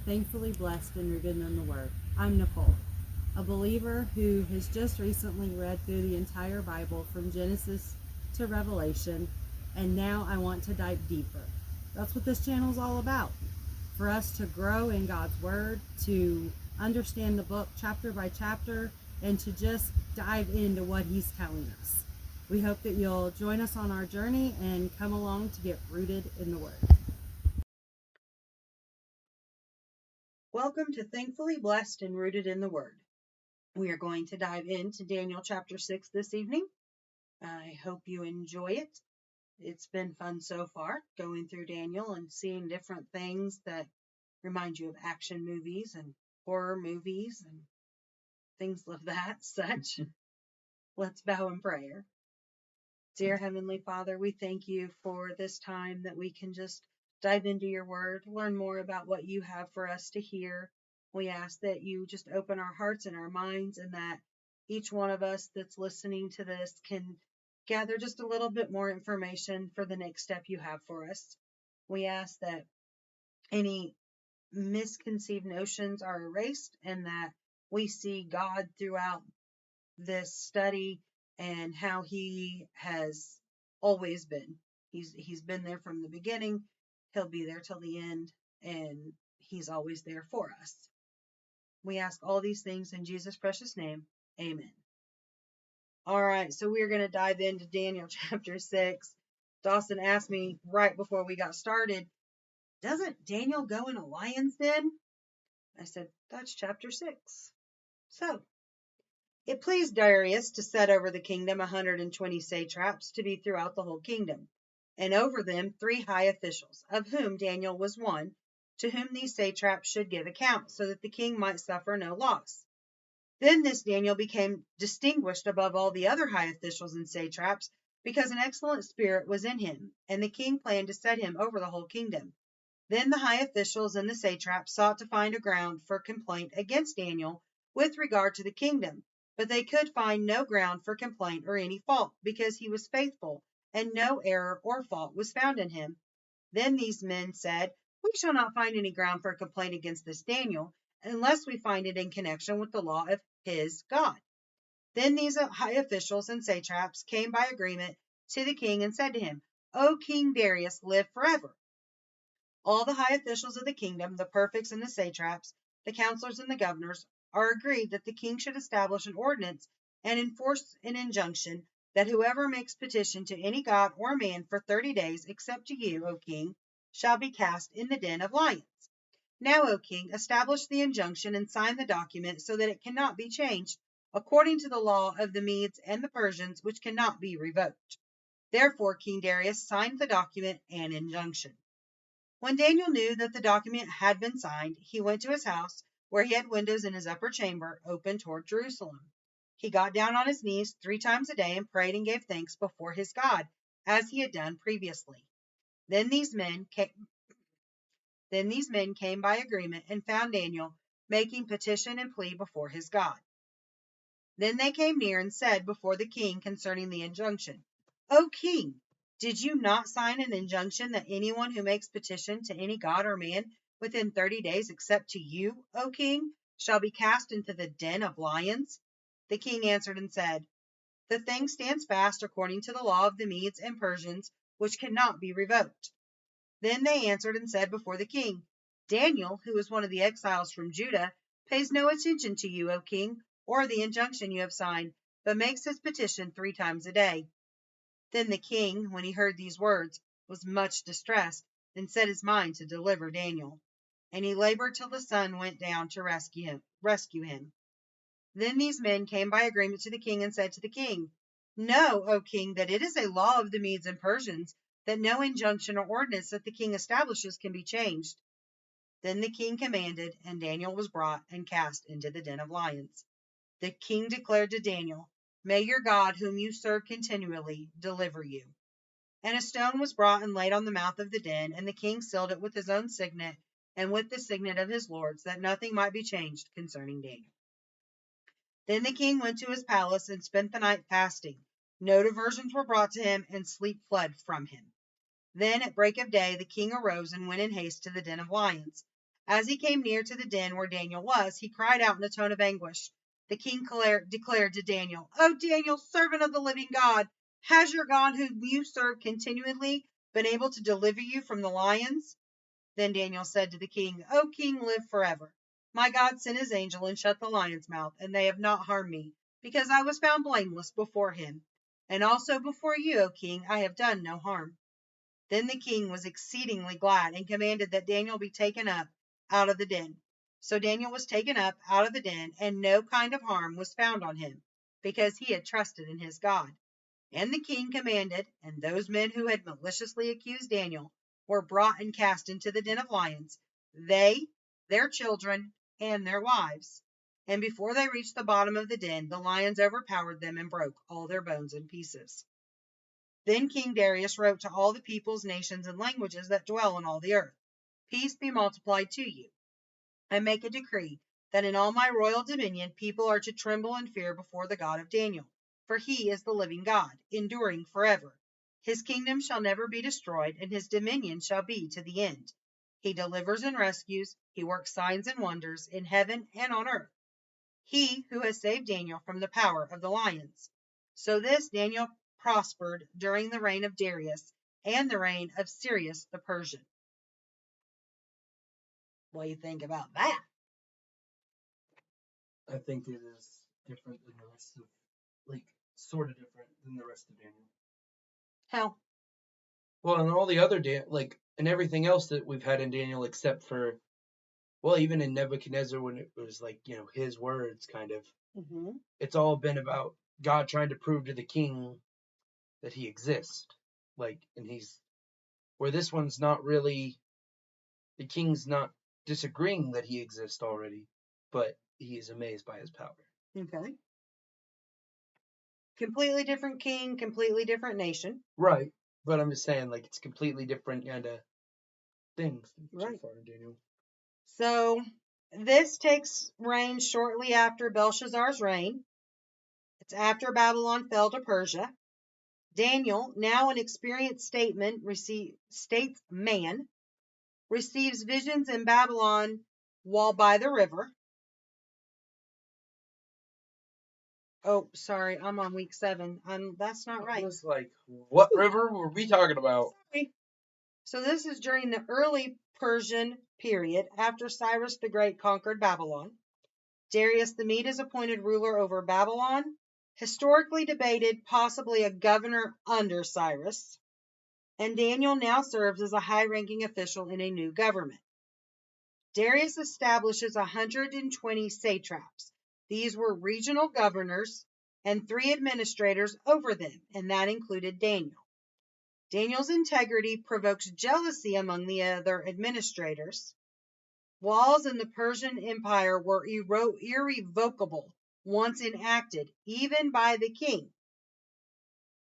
Thankfully Blessed and Rooted in the Word. I'm Nicole, a believer who has just recently read through the entire Bible from Genesis to Revelation, and now I want to dive deeper. That's what this channel is all about. For us to grow in God's Word, to understand the book chapter by chapter, and to just dive into what He's telling us. We hope that you'll join us on our journey and come along to get rooted in the Word. Welcome to Thankfully Blessed and Rooted in the Word. We are going to dive into Daniel chapter 6 this evening. I hope you enjoy it. It's been fun so far, going through Daniel and seeing different things that remind you of action movies and horror movies and things of that such. Let's bow in prayer. Dear Heavenly Father, we thank you for this time that we can just dive into your word, learn more about what you have for us to hear. We ask that you just open our hearts and our minds, and that each one of us that's listening to this can gather just a little bit more information for the next step you have for us. We ask that any misconceived notions are erased, and that we see God throughout this study and how he has always been. He's been there from the beginning. He'll be there till the end, and he's always there for us. We ask all these things in Jesus' precious name. Amen. All right, so we're going to dive into Daniel chapter 6. Dawson asked me right before we got started, doesn't Daniel go in a lion's den? I said, that's chapter 6. So, it pleased Darius to set over the kingdom 120 satraps to be throughout the whole kingdom, and over them 3 high officials, of whom Daniel was one, to whom these satraps should give account, so that the king might suffer no loss. Then this Daniel became distinguished above all the other high officials and satraps, because an excellent spirit was in him, and the king planned to set him over the whole kingdom. Then the high officials and the satraps sought to find a ground for complaint against Daniel with regard to the kingdom, but they could find no ground for complaint or any fault, because he was faithful, and no error or fault was found in him. Then these men said, we shall not find any ground for complaint against this Daniel, unless we find it in connection with the law of his God. Then these high officials and satraps came by agreement to the king and said to him, O King Darius, live forever. All the high officials of the kingdom, the prefects and the satraps, the counselors and the governors, are agreed that the king should establish an ordinance and enforce an injunction that whoever makes petition to any god or man for 30 days, except to you, O king, shall be cast in the den of lions. Now, O king, establish the injunction and sign the document so that it cannot be changed, according to the law of the Medes and the Persians, which cannot be revoked. Therefore, King Darius signed the document and injunction. When Daniel knew that the document had been signed, he went to his house, where he had windows in his upper chamber open toward Jerusalem. He got down on his knees 3 times a day and prayed and gave thanks before his God, as he had done previously. Then these men came by agreement and found Daniel making petition and plea before his God. Then they came near and said before the king concerning the injunction, O king, did you not sign an injunction that anyone who makes petition to any god or man within 30 days, except to you, O king, shall be cast into the den of lions? The king answered and said, the thing stands fast according to the law of the Medes and Persians, which cannot be revoked. Then they answered and said before the king, Daniel, who is one of the exiles from Judah, pays no attention to you, O king, or the injunction you have signed, but makes his petition 3 times a day. Then the king, when he heard these words, was much distressed, and set his mind to deliver Daniel. And he labored till the sun went down to rescue him. Then these men came by agreement to the king and said to the king, Know, O king, that it is a law of the Medes and Persians that no injunction or ordinance that the king establishes can be changed. Then the king commanded, and Daniel was brought and cast into the den of lions. The king declared to Daniel, May your God, whom you serve continually, deliver you. And a stone was brought and laid on the mouth of the den, and the king sealed it with his own signet and with the signet of his lords, that nothing might be changed concerning Daniel. Then the king went to his palace and spent the night fasting. No diversions were brought to him, and sleep fled from him. Then at break of day the king arose and went in haste to the den of lions. As he came near to the den where Daniel was, he cried out in a tone of anguish. The king declared to Daniel, "O Daniel, servant of the living God, has your God whom you serve continually been able to deliver you from the lions?" Then Daniel said to the king, "O king, live forever. My God sent his angel and shut the lion's mouth, and they have not harmed me, because I was found blameless before him. And also before you, O king, I have done no harm." Then the king was exceedingly glad and commanded that Daniel be taken up out of the den. So Daniel was taken up out of the den, and no kind of harm was found on him, because he had trusted in his God. And the king commanded, and those men who had maliciously accused Daniel were brought and cast into the den of lions, they, their children, and their wives. And before they reached the bottom of the den, the lions overpowered them and broke all their bones in pieces. Then King Darius wrote to all the peoples, nations, and languages that dwell on all the earth, "Peace be multiplied to you. I make a decree that in all my royal dominion people are to tremble and fear before the God of Daniel, for he is the living God, enduring forever. His kingdom shall never be destroyed, and his dominion shall be to the end. He delivers and rescues, he works signs and wonders in heaven and on earth. He who has saved Daniel from the power of the lions." So this Daniel prospered during the reign of Darius and the reign of Cyrus the Persian. What do you think about that? I think it is different than the rest of, sort of different than the rest of Daniel. How? Well, and all the other and everything else that we've had in Daniel, except for, well, even in Nebuchadnezzar when it was his words, kind of. Mm-hmm. It's all been about God trying to prove to the king that he exists, and where this one's not really. The king's not disagreeing that he exists already, but he is amazed by his power. Okay. Completely different king, completely different nation. Right. But I'm just saying, it's completely different kind of things so far in Daniel. So this takes reign shortly after Belshazzar's reign. It's after Babylon fell to Persia. Daniel, now an experienced statesman, receives visions in Babylon while by the river. Oh, sorry, I'm on week 7. That's not right. I was like, what river were we talking about? Sorry. So this is during the early Persian period after Cyrus the Great conquered Babylon. Darius the Mede is appointed ruler over Babylon, historically debated, possibly a governor under Cyrus. And Daniel now serves as a high-ranking official in a new government. Darius establishes 120 satraps. These were regional governors and 3 administrators over them, and that included Daniel. Daniel's integrity provokes jealousy among the other administrators. Laws in the Persian Empire were irrevocable once enacted, even by the king.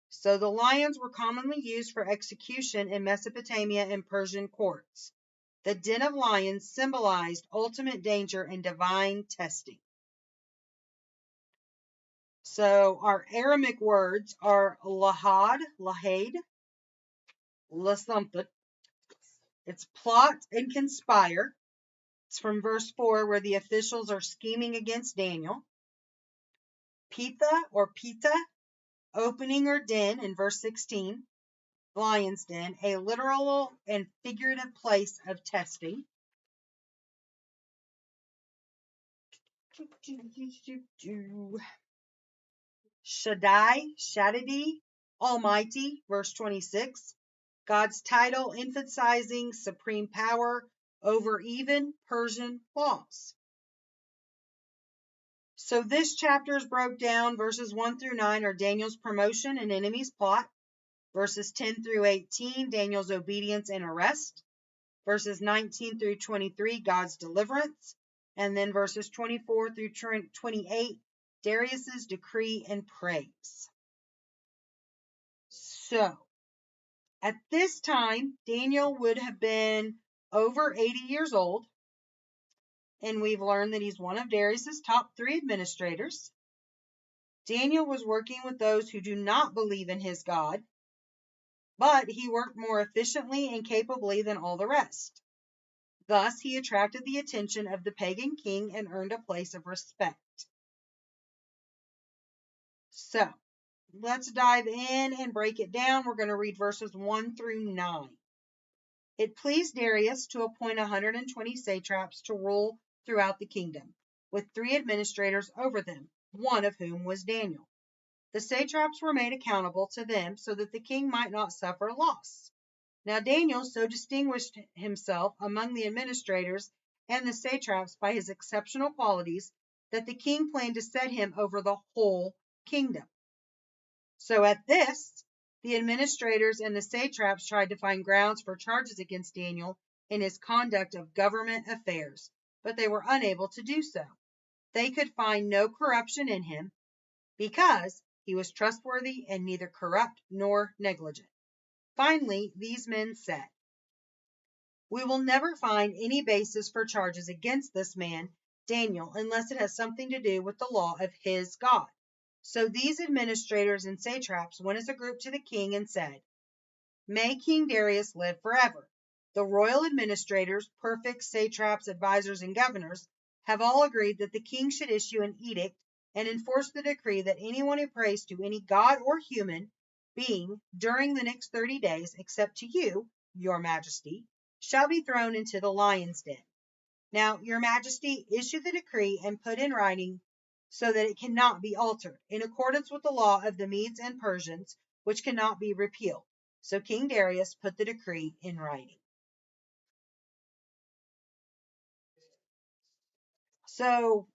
So the lions were commonly used for execution in Mesopotamia and Persian courts. The den of lions symbolized ultimate danger and divine testing. So our Aramaic words are lahad, lasumphit. It's plot and conspire. It's from verse 4 where the officials are scheming against Daniel. Pitha or Pita, opening or den in verse 16. Lion's den, a literal and figurative place of testing. Shaddai, Almighty, verse 26. God's title emphasizing supreme power over even Persian laws. So this chapter is broke down. Verses 1 through 9 are Daniel's promotion and enemy's plot. Verses 10 through 18, Daniel's obedience and arrest. Verses 19 through 23, God's deliverance. And then verses 24 through 28, Darius's decree and praise. So, at this time, Daniel would have been over 80 years old. And we've learned that he's one of Darius's top 3 administrators. Daniel was working with those who do not believe in his God, but he worked more efficiently and capably than all the rest. Thus, he attracted the attention of the pagan king and earned a place of respect. So, let's dive in and break it down. We're going to read verses 1 through 9. It pleased Darius to appoint 120 satraps to rule throughout the kingdom, with 3 administrators over them, one of whom was Daniel. The satraps were made accountable to them so that the king might not suffer loss. Now Daniel so distinguished himself among the administrators and the satraps by his exceptional qualities that the king planned to set him over the whole kingdom. So at this, the administrators and the satraps tried to find grounds for charges against Daniel in his conduct of government affairs, but they were unable to do so. They could find no corruption in him because he was trustworthy and neither corrupt nor negligent. Finally, these men said, "We will never find any basis for charges against this man, Daniel, unless it has something to do with the law of his God." So these administrators and satraps went as a group to the king and said, "May King Darius live forever. The royal administrators, prefects, satraps, advisors, and governors have all agreed that the king should issue an edict and enforce the decree that anyone who prays to any god or human being during the next 30 days, except to you, your majesty, shall be thrown into the lion's den. Now, your majesty, issue the decree and put in writing so that it cannot be altered, in accordance with the law of the Medes and Persians, which cannot be repealed." So King Darius put the decree in writing. So,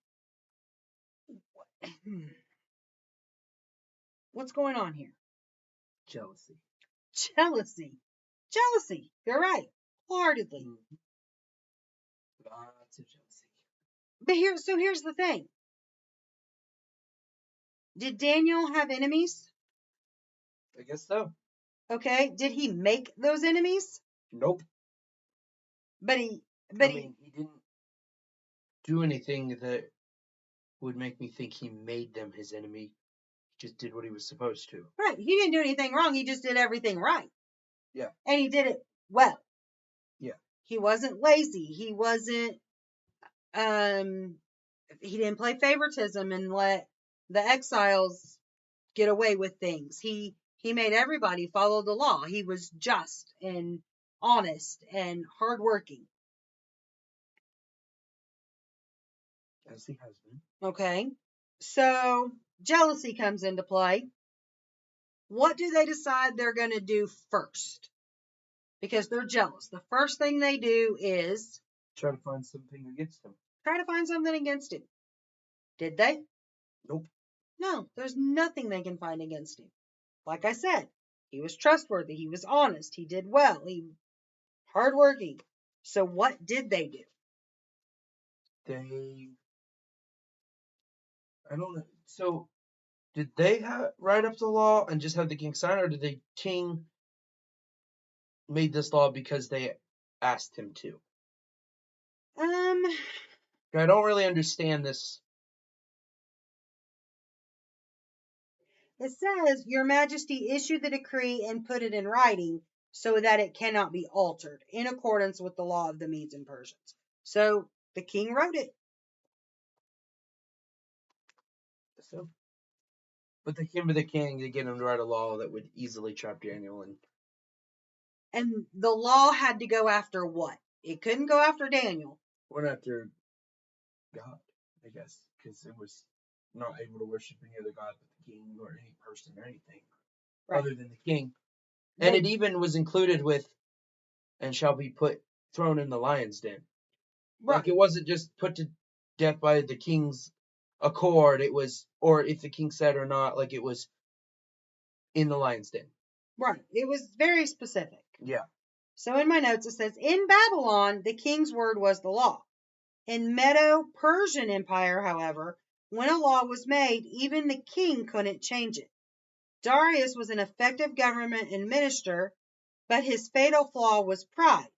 what's going on here? Jealousy. Jealousy. You're right. Wholeheartedly. Lots of jealousy. But here's the thing. Did Daniel have enemies? I guess so. Okay. Did he make those enemies? Nope. But he he didn't do anything that would make me think he made them his enemy. He just did what he was supposed to. Right. He didn't do anything wrong. He just did everything right. Yeah. And he did it well. Yeah. He wasn't lazy. He wasn't he didn't play favoritism and let the exiles get away with things. He made everybody follow the law. He was just and honest and hardworking. As he has been. Okay. So jealousy comes into play. What do they decide they're going to do first? Because they're jealous. The first thing they do is try to find something against him. Try to find something against him. Did they? Nope. No, there's nothing they can find against him. Like I said, he was trustworthy. He was honest. He did well. He hardworking. So what did they do? I don't know. So did they write up the law and just have the king sign, or did the king made this law because they asked him to? I don't really understand this. It says, "Your Majesty, issue the decree and put it in writing so that it cannot be altered, in accordance with the law of the Medes and Persians." So the king wrote it. So, but they came to the king to get him to write a law that would easily trap Daniel. And the law had to go after what? It couldn't go after Daniel. Went after God, I guess, because it was not able to worship any other god but the king or any person or anything other than the king. And it even was included with, "and shall be thrown in the lion's den." Right. Like it wasn't just put to death by the king's accord. It was, or if the king said or not, like it was in the lion's den. Right. It was very specific. Yeah. So in my notes it says, "In Babylon, the king's word was the law. In Medo-Persian Empire, however, when a law was made, even the king couldn't change it. Darius was an effective government administrator, but his fatal flaw was pride.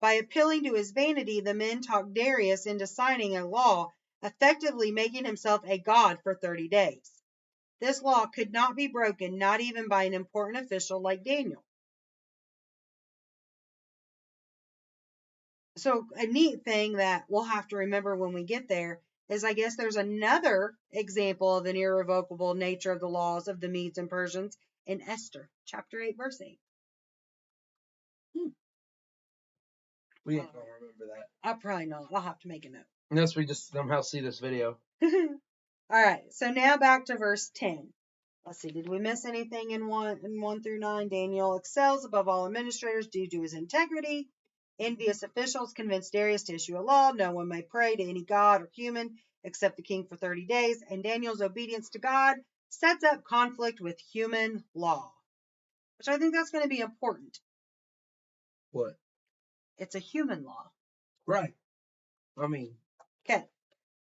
By appealing to his vanity, the men talked Darius into signing a law, effectively making himself a god for 30 days. This law could not be broken, not even by an important official like Daniel." So a neat thing that we'll have to remember when we get there is I guess there's another example of an irrevocable nature of the laws of the Medes and Persians in Esther, chapter 8, verse 8. We ain't gonna remember that. I'll probably not. I'll have to make a note. Unless we just somehow see this video. All right, so now back to verse 10. Let's see, did we miss anything in 1 through 9? Daniel excels above all administrators due to his integrity. Envious officials convinced Darius to issue a law. No one may pray to any god or human except the king for 30 days. And Daniel's obedience to God sets up conflict with human law, which I think that's going to be important. What? It's a human law. Right. I mean. Okay.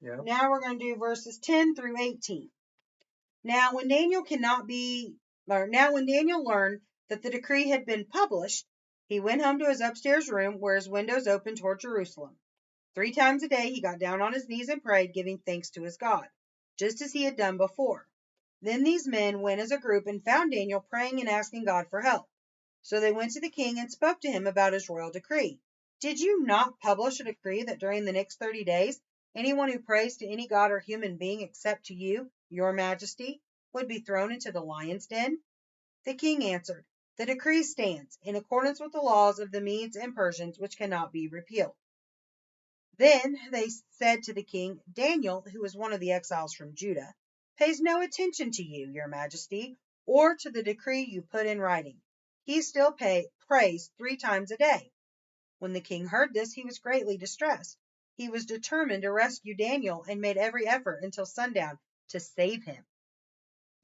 Yeah. Now we're going to do verses 10 through 18. Now when Daniel learned that the decree had been published, he went home to his upstairs room where his windows opened toward Jerusalem. 3 times a day he got down on his knees and prayed, giving thanks to his God, just as he had done before. Then these men went as a group and found Daniel praying and asking God for help. So they went to the king and spoke to him about his royal decree. Did you not publish a decree that during the next 30 days, anyone who prays to any god or human being except to you, your majesty, would be thrown into the lion's den? The king answered, the decree stands in accordance with the laws of the Medes and Persians, which cannot be repealed. Then they said to the king, Daniel, who is one of the exiles from Judah, pays no attention to you, your majesty, or to the decree you put in writing. He still prays 3 times a day. When the king heard this, he was greatly distressed. He was determined to rescue Daniel and made every effort until sundown to save him.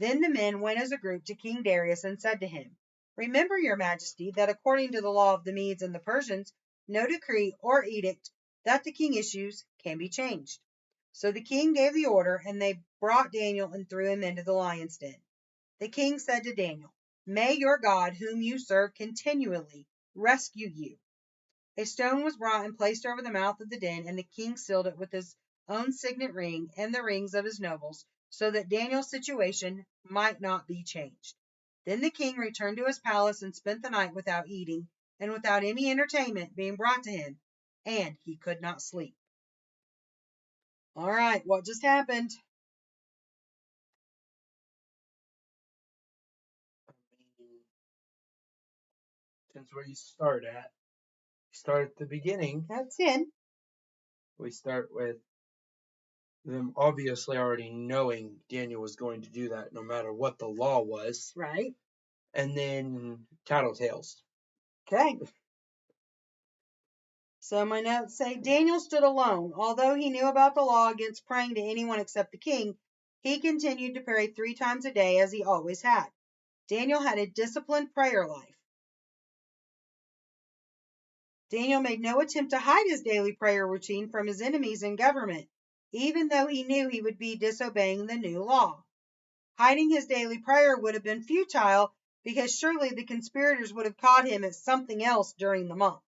Then the men went as a group to King Darius and said to him, remember, your majesty, that according to the law of the Medes and the Persians, no decree or edict that the king issues can be changed. So the king gave the order, and they brought Daniel and threw him into the lion's den. The king said to Daniel, may your God, whom you serve continually, rescue you. A stone was brought and placed over the mouth of the den, and the king sealed it with his own signet ring and the rings of his nobles, so that Daniel's situation might not be changed. Then the king returned to his palace and spent the night without eating and without any entertainment being brought to him, and he could not sleep. All right, what just happened? Since where you start at. Start at the beginning. That's 10. We start with them obviously already knowing Daniel was going to do that no matter what the law was. Right. And then tattletales. Okay. So my notes say Daniel stood alone. Although he knew about the law against praying to anyone except the king, he continued to pray 3 times a day as he always had. Daniel had a disciplined prayer life. Daniel made no attempt to hide his daily prayer routine from his enemies in government, even though he knew he would be disobeying the new law. Hiding his daily prayer would have been futile because surely the conspirators would have caught him at something else during the month.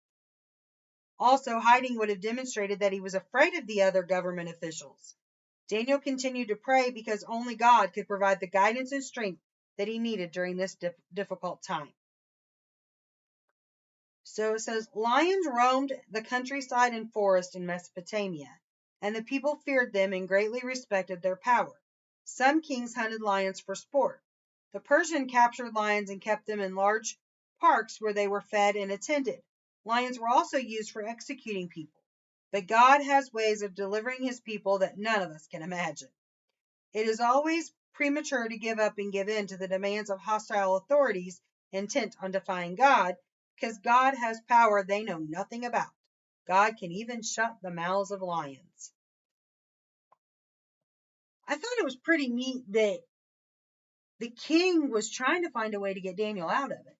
Also, hiding would have demonstrated that he was afraid of the other government officials. Daniel continued to pray because only God could provide the guidance and strength that he needed during this difficult time. So it says, lions roamed the countryside and forest in Mesopotamia, and the people feared them and greatly respected their power. Some kings hunted lions for sport. The Persian captured lions and kept them in large parks where they were fed and attended. Lions were also used for executing people. But God has ways of delivering his people that none of us can imagine. It is always premature to give up and give in to the demands of hostile authorities intent on defying God, because God has power they know nothing about. God can even shut the mouths of lions. I thought it was pretty neat that the king was trying to find a way to get Daniel out of it.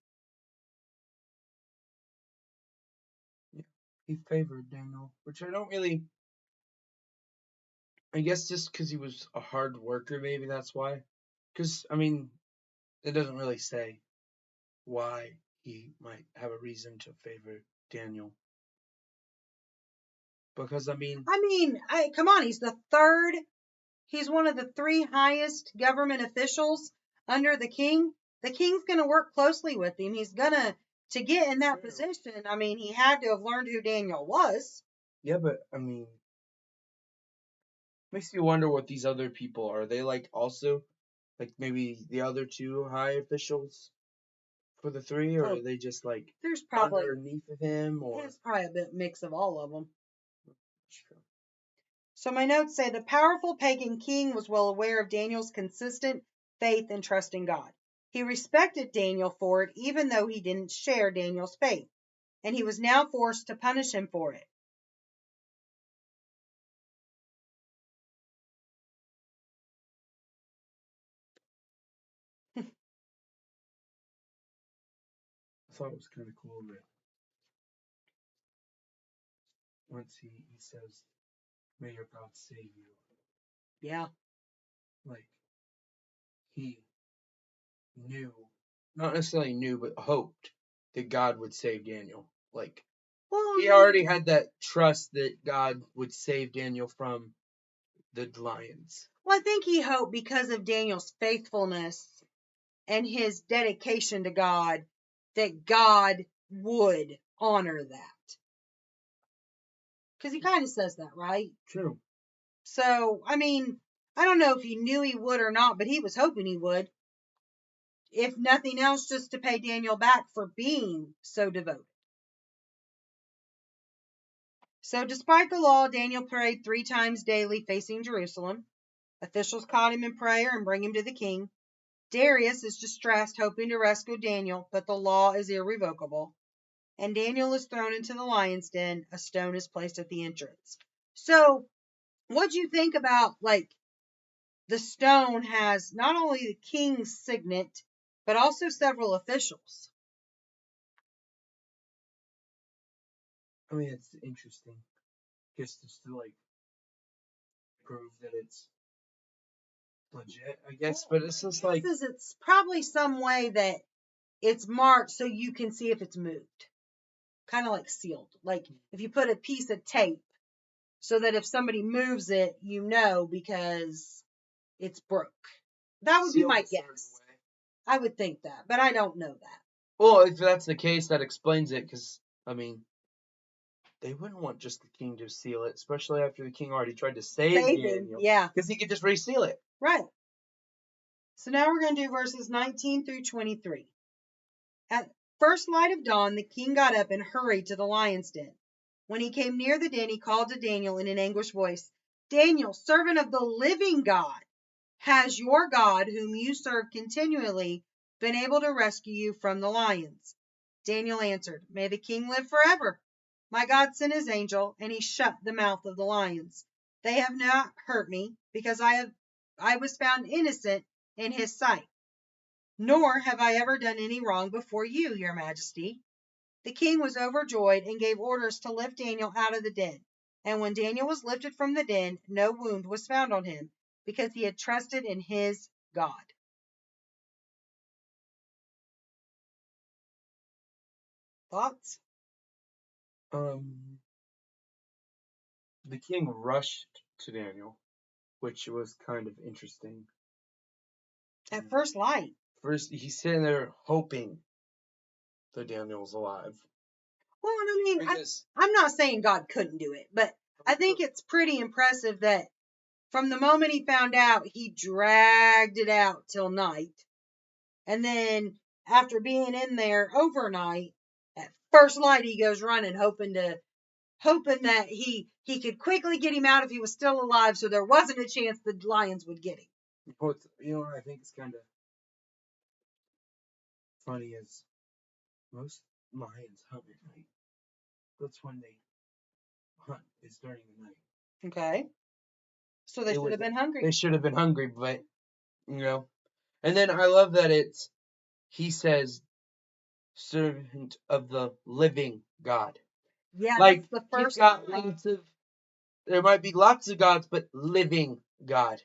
Yeah, he favored Daniel, which I don't really. I guess just because he was a hard worker, maybe that's why. Because, I mean, it doesn't really say why he might have a reason to favor Daniel. Because, come on, he's the third. He's one of the 3 highest government officials under the king. The king's going to work closely with him. He's going to to get in that True. position, I mean, he had to have learned who Daniel was. Yeah, but I mean, makes you wonder what these other people are. They like also like maybe the other two high officials for the three, or Oh, are they just like there's probably underneath of him, or it's probably a bit mix of all of them. True. So my notes say the powerful pagan king was well aware of Daniel's consistent faith and trust in God. He respected Daniel for it, even though he didn't share Daniel's faith, and he was now forced to punish him for it. I thought it was kind of cool that once he says, "May your God save you," Yeah. like he knew, not necessarily knew, but hoped that God would save Daniel. Like Well, he already had that trust that God would save Daniel from the lions. well, I think he hoped because of Daniel's faithfulness and his dedication to God that God would honor that. Because he kind of says that, right? True. So, I mean, I don't know if he knew he would or not, but he was hoping he would. If nothing else, just to pay Daniel back for being so devoted. So, despite the law, Daniel prayed 3 times daily facing Jerusalem. Officials caught him in prayer and bring him to the king. Darius is distressed, hoping to rescue Daniel, but the law is irrevocable. And Daniel is thrown into the lion's den. A stone is placed at the entrance. So, what do you think about, like, the stone has not only the king's signet, but also several officials? I mean, it's interesting, just to like prove that it's legit, I guess. But it's just like, It's probably some way that it's marked so you can see if it's moved. Kind of like sealed. Like if you put a piece of tape so that if somebody moves it, you know because it's broke. That would be my guess. I would think that, but I don't know that. Well, if that's the case, that explains it. Because I mean, they wouldn't want just the king to seal it, especially after the king already tried to save Daniel. Yeah. Because he could just reseal it. Right. So now we're going to do verses 19 through 23. At first light of dawn, the king got up and hurried to the lion's den. When he came near the den, he called to Daniel in an anguished voice, Daniel, servant of the living God, has your God, whom you serve continually, been able to rescue you from the lions? Daniel answered, May the king live forever. My God sent his angel, and he shut the mouth of the lions. They have not hurt me, because I was found innocent in his sight. Nor have I ever done any wrong before you, your majesty. The king was overjoyed and gave orders to lift Daniel out of the den. And when Daniel was lifted from the den, no wound was found on him, because he had trusted in his God. Thoughts? The king rushed to Daniel, which was kind of interesting. At first light. First, he's sitting there hoping that Daniel's alive. Well, and I mean, Because I'm not saying God couldn't do it, but I think it's pretty impressive that from the moment he found out, he dragged it out till night. And then after being in there overnight, at first light, he goes running, hoping that he could quickly get him out if he was still alive, so there wasn't a chance the lions would get him. I think it's kind of funny is most lions hunt at night. That's when they hunt, is during the night. Okay. So they should have been hungry. They should have been hungry, but And then I love that he says, servant of the living God. Yeah, like that's the first. There might be lots of gods, but living God.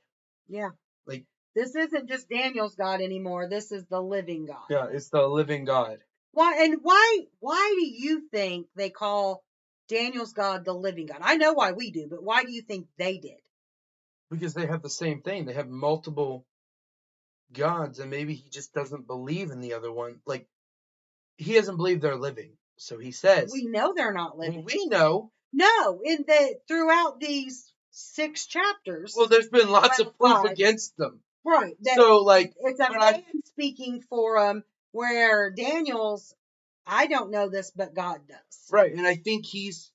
Yeah. Like this isn't just Daniel's God anymore. This is the living God. Yeah, it's the living God. Why do you think they call Daniel's God the living God? I know why we do, but why do you think they did? Because they have the same thing. They have multiple gods, and maybe he just doesn't believe in the other one. Like he doesn't believe they're living. So he says, We know they're not living. we know. No, throughout these 6 chapters. Well, there's been lots of proof 5. against them. Right. So, like, it's a man speaking for them, where Daniel's, I don't know this, but God does. Right, and I think he's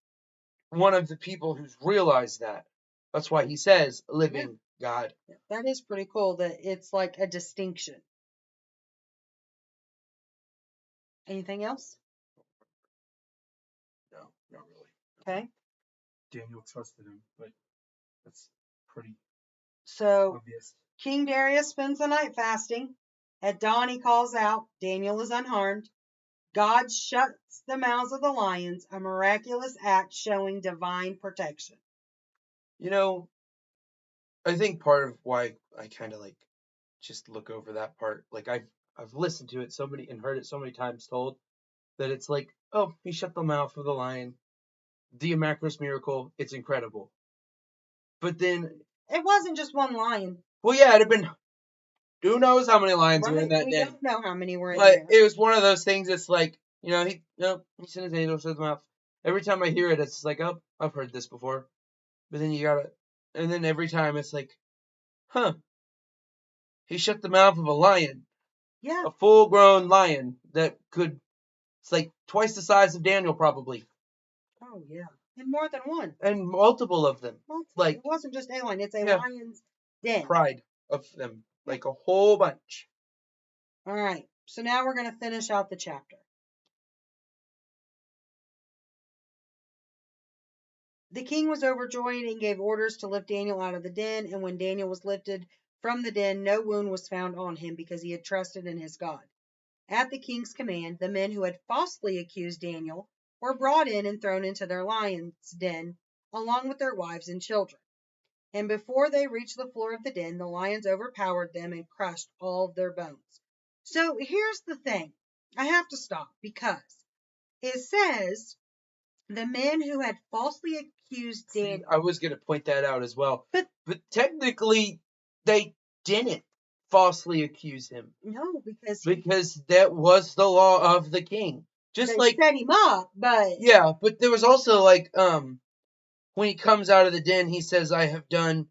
one of the people who's realized that. That's why he says, living God. That is pretty cool that it's like a distinction. Anything else? No, not really. Okay. Daniel trusted him, but that's pretty So obvious. King Darius spends the night fasting. At dawn he calls out. Daniel is unharmed. God shuts the mouths of the lions, a miraculous act showing divine protection. You know, I think part of why I kind of like just look over that part, like I've listened to it so many and heard it so many times told that it's like, oh, he shut the mouth of the lion, the miraculous miracle, it's incredible. But then it wasn't just one lion. Well, yeah, it'd have been. Who knows how many lions were in that den? We don't know how many were in there. there. But it was one of those things. It's like, he sent his angel, shut the mouth. Every time I hear it, it's like, oh, I've heard this before. But then you gotta, and then every time it's like, huh, he shut the mouth of a lion. Yeah. A full-grown lion that could, it's like twice the size of Daniel probably. Oh yeah, and more than one. And multiple of them. Like it wasn't just a lion; it's a lion's den. Pride of them, like a whole bunch. All right, so now we're going to finish out the chapter. The king was overjoyed and gave orders to lift Daniel out of the den, and when Daniel was lifted from the den, no wound was found on him because he had trusted in his God. At the king's command, the men who had falsely accused Daniel were brought in and thrown into their lion's den, along with their wives and children. And before they reached the floor of the den, the lions overpowered them and crushed all of their bones. So here's the thing. I have to stop because it says the men who had falsely accused Daniel. I was going to point that out as well. But technically, they didn't falsely accuse him. No, because that was the law of the king. Just they set him up, but yeah, but there was also like when he comes out of the den, he says, "I have done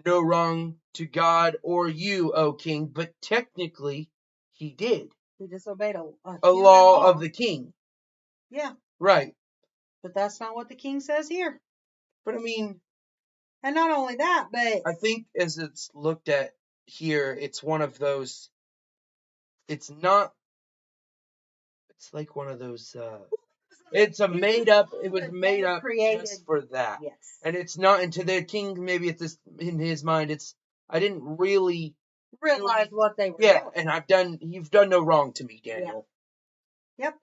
no wrong to God or you, O king." But technically, he did. He disobeyed a law of the king. Yeah. Right. But that's not what the king says here. But I mean, and not only that, but I think as it's looked at here, it's one of those. It's not. It's like one of those. It's a made up. It was made up just for that. Yes. And it's not into the king. Maybe it's this in his mind. It's I didn't really realize what they were. Yeah, doing. And you've done no wrong to me, Daniel. Yeah. Yep.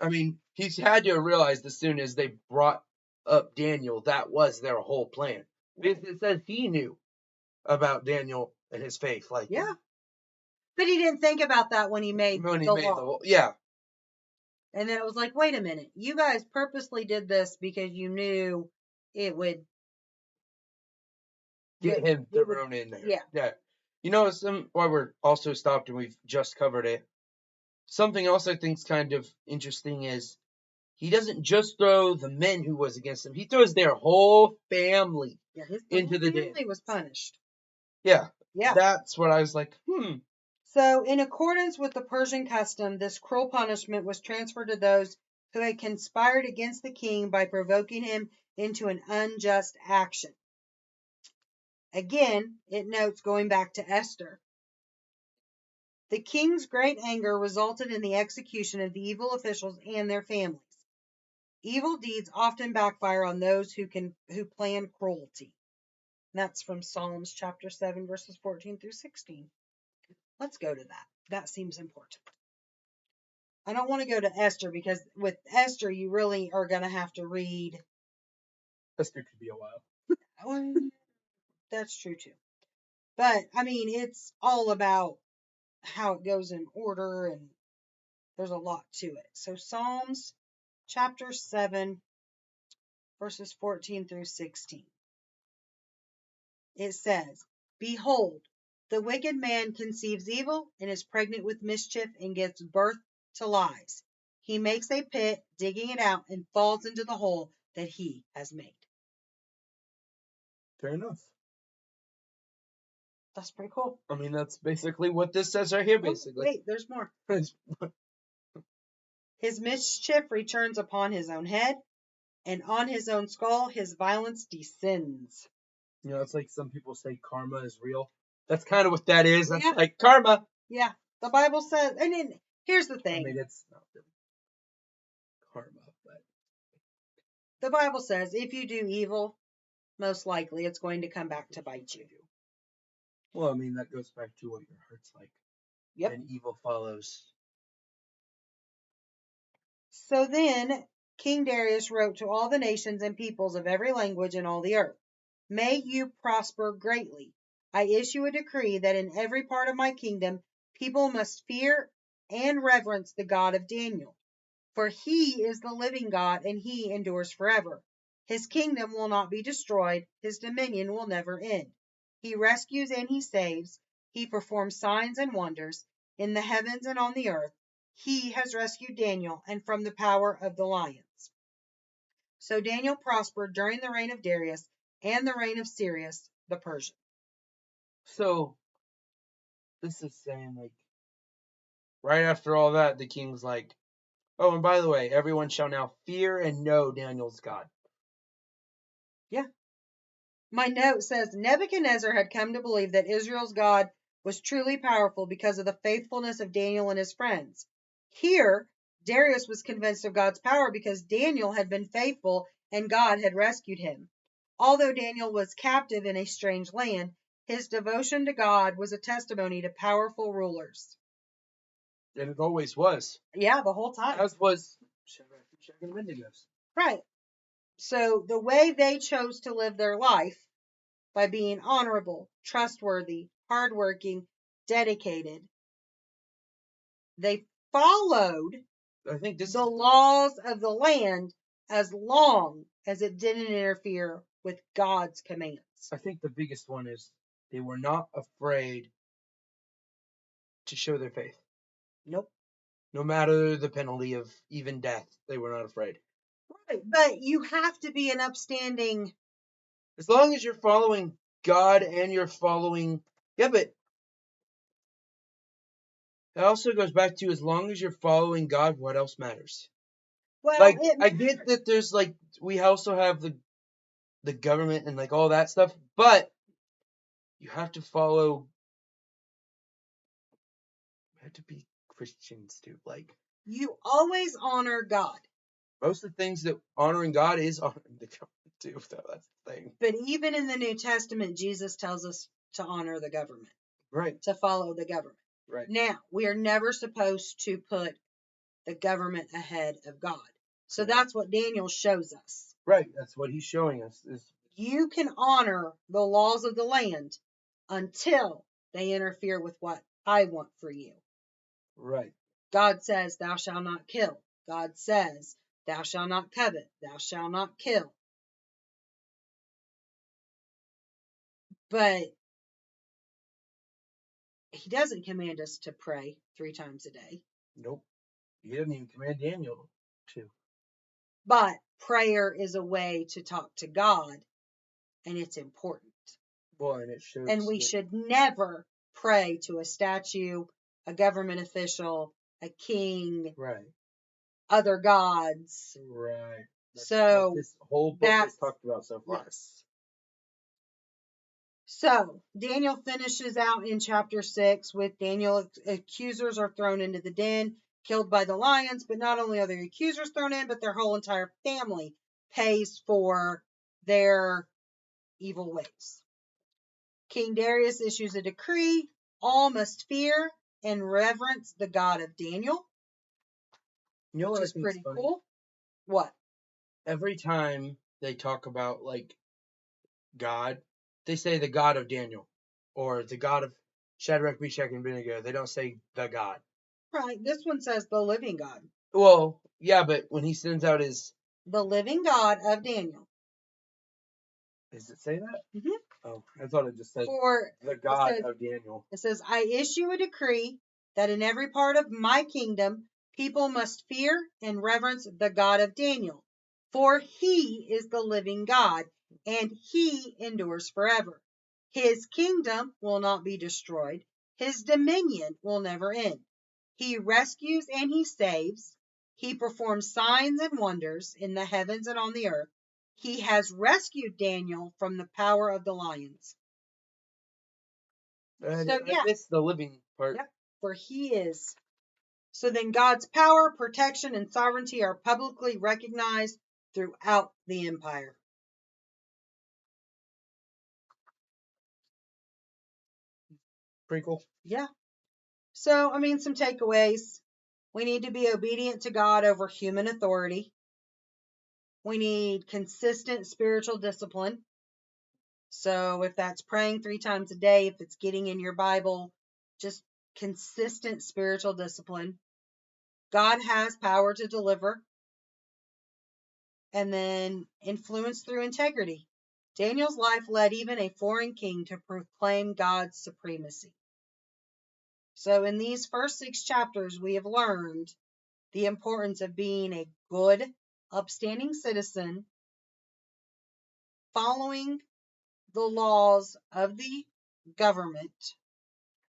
I mean, he's had to realize as soon as they brought up Daniel, that was their whole plan. Because it says he knew about Daniel and his faith. Like yeah. But he didn't think about that when he made the law. Yeah. And then it was like, wait a minute, you guys purposely did this because you knew it would get him thrown in there. Yeah. You know, why we're also stopped and we've just covered it. Something else I think is kind of interesting is he doesn't just throw the men who was against him. He throws their whole family into the den. His family was punished. Yeah. Yeah. That's what I was like, So, in accordance with the Persian custom, this cruel punishment was transferred to those who had conspired against the king by provoking him into an unjust action. Again, it notes going back to Esther. The king's great anger resulted in the execution of the evil officials and their families. Evil deeds often backfire on those who plan cruelty. And that's from Psalms chapter 7, verses 14 through 16. Let's go to that. That seems important. I don't want to go to Esther because with Esther, you really are going to have to read. Esther could be a while. That's true too. But, I mean, it's all about how it goes in order and there's a lot to it. So Psalms chapter 7, verses 14 through 16. It says, "Behold, the wicked man conceives evil and is pregnant with mischief and gives birth to lies. He makes a pit, digging it out, and falls into the hole that he has made. Fair enough. That's pretty cool. I mean, that's basically what this says right here, Oh, basically. wait, there's more. His mischief returns upon his own head, and on his own skull his violence descends. You know, it's like some people say karma is real. That's kind of what that is. That's Yeah. like karma. Yeah, the Bible says, and then here's the I thing. mean, it's not really karma, but The Bible says if you do evil, most likely it's going to come back to bite you. well, I mean, that goes back to what your heart's like. Yep. And evil follows. So then King Darius wrote to all the nations and peoples of every language in all the earth, "May you prosper greatly. I issue a decree that in every part of my kingdom people must fear and reverence the God of Daniel. For he is the living God, and he endures forever. His kingdom will not be destroyed. His dominion will never end. He rescues and he saves. He performs signs and wonders in the heavens and on the earth. He has rescued Daniel and from the power of the lions." So Daniel prospered during the reign of Darius and the reign of Cyrus the Persian. So, this is saying, like, right after all that, the king's like, oh, and by the way, everyone shall now fear and know Daniel's God. My note says Nebuchadnezzar had come to believe that Israel's God was truly powerful because of the faithfulness of Daniel and his friends. Here, Darius was convinced of God's power because Daniel had been faithful and God had rescued him. Although Daniel was captive in a strange land, his devotion to God was a testimony to powerful rulers. And it always was. Yeah, the whole time. As was Shadrach, Meshach, and Abednego's. Right. So the way they chose to live their life, by being honorable, trustworthy, hardworking, dedicated, they followed I think this the laws of the land as long as it didn't interfere with God's commands. I think the biggest one is they were not afraid to show their faith. Nope. No matter the penalty of even death, they were not afraid. Right. But you have to be an upstanding. As long as you're following God and you're following. Yeah, but it also goes back to as long as you're following God, what else matters? Well, Like, it I get that there's like, we also have the government and like all that stuff, but you have to follow. You have to be Christians too. Like, you always honor God. most of the things that honoring God is honoring the government too. So that's the thing. But even in the New Testament, Jesus tells us to honor the government, Right. to follow the government. Right. Now, we are never supposed to put the government ahead of God. So Right. that's what Daniel shows us. Right. That's what he's showing us. Is You can honor the laws of the land until they interfere with what I want for you. right. God says, "Thou shalt not kill." God says, "Thou shalt not covet." Thou shalt not kill. But he doesn't command us to pray 3 times a day. Nope. He didn't even command Daniel to. But prayer is a way to talk to God, and it's important. Well, and it shows. And we should never pray to a statue, a government official, a king, Right. other gods. Right. That's So what this whole book has talked about so far. Yes. So Daniel finishes out in chapter 6 with Daniel's accusers are thrown into the den, killed by the lions, but not only are their accusers thrown in, but their whole entire family pays for their evil ways. King Darius issues a decree. All must fear and reverence the God of Daniel, You know which what is I think pretty is funny? cool. What? Every time they talk about like God, they say the God of Daniel or the God of Shadrach, Meshach, and Abednego. They don't say the God. Right. This one says the living God. Well, yeah, but when he sends out his, The living God of Daniel. does it say that? Mhm. Oh, I thought it just said For the God says- of Daniel. It says, "I issue a decree that in every part of my kingdom People must fear and reverence the God of Daniel, for he is the living God, and he endures forever. His kingdom will not be destroyed. His dominion will never end. He rescues and he saves. He performs signs and wonders in the heavens and on the earth. He has rescued Daniel from the power of the lions. I yeah. missed the living part. Yep, for he is. So then God's power, protection, and sovereignty are publicly recognized throughout the empire. Pretty cool. Yeah. So, some takeaways. We need to be obedient to God over human authority. We need consistent spiritual discipline. So if that's praying 3 times a day, if it's getting in your Bible, just consistent spiritual discipline. God has power to deliver. And then influence through integrity. Daniel's life led even a foreign king to proclaim God's supremacy. So in these first 6 chapters, we have learned the importance of being a good, upstanding citizen, following the laws of the government,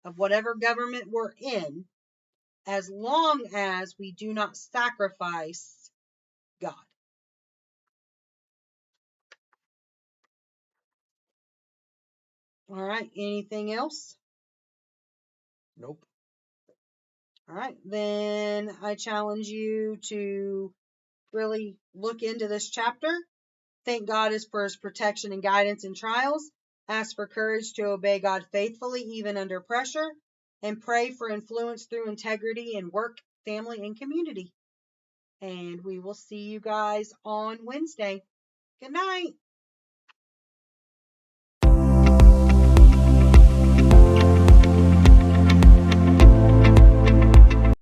of whatever government we're in, as long as we do not sacrifice God. All right, anything else? Nope. All right, then I challenge you to really look into this chapter. Thank God for his protection and guidance in trials. Ask for courage to obey God faithfully, even under pressure. And pray for influence through integrity in work, family, and community. And we will see you guys on Wednesday. Good night.